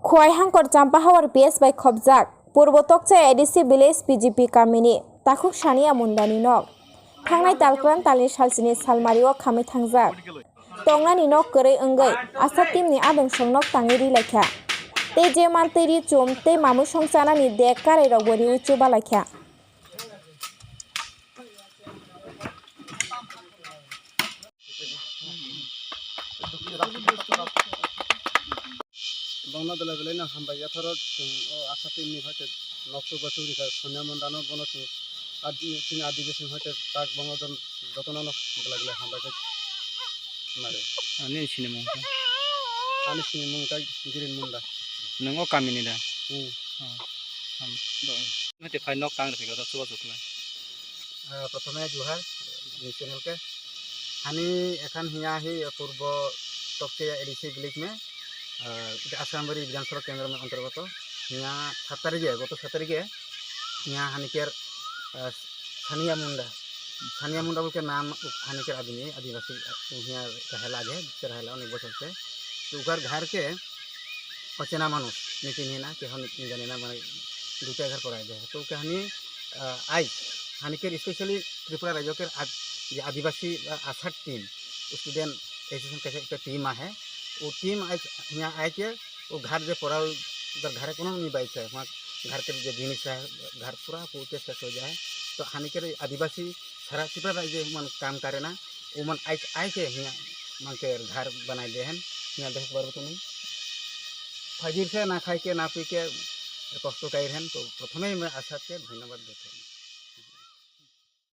খোয়াই হাঙ্কর চাম্পাহাওয়ার পিএস বাই খবজাক পূর্বতকচা এডিসি ভিলেজ বিজেপি কামিনি তাকুক সানিয়া মুন্দানি নক थांनाय तालक्रान तालनि सालसिनि सालमारिओ खामै थांजाक तंनानि नक गरै ओंगै आसा टीमनि आदं संनक ताङि रिलायख्या ते जे मानतैरि चुम ते मामु संसानानि देक कारै रावबोरि उच्चु बालायख्या Bangla dala dala na hamba ya tharo asa timni hote nokto bachuri ka sonya mondano bono tu ting adibesi hote tak bangla don jotono nok dala dala hamba ka mare ani sini mungka girin munda nongo kamini da nanti phai nok tang rega suwa sukla प्रथमे जुहार channel के हानि एखान हिया ही पूर्व तकचे ADC village में आसामबारी विधानसभा केंद्र में अंतर्गत यहाँ 7 तारीख गत 7 तारीख यहाँ हानिकेर सानिया मुंडा के नाम हानिकेर आदमी आदिवासी यहाँ रहेला है रहेला अनेक बचल से तो उगर घर के अचेना मानुष नीतिन हिना के हम जाने ना माने दूटा घर पर आए तो कहानी आई हानिकेर स्पेशली त्रिपुरा राज्य के आदिवासी आशा टीम स्टूडेंट एसोसिएशन कैसे एक टीम है वो टीम यहाँ आए के वो घर जो पड़ा उधर घर को नहीं बाइक है वहाँ घर के जो जिनिस है घर पूरा पूछे शेष हो जाए तो हानिकेर आदिवासी सारा त्रिपुरा राज्य मन काम करे ना वो मन आए के यहाँ मन के घर बनाए दे हैं यहाँ देख बार तो नहीं फजीर से ना खाई के ना पी के कष्ट कई हैं तो प्रथम मैं आशा के धन्यवाद देते हैं।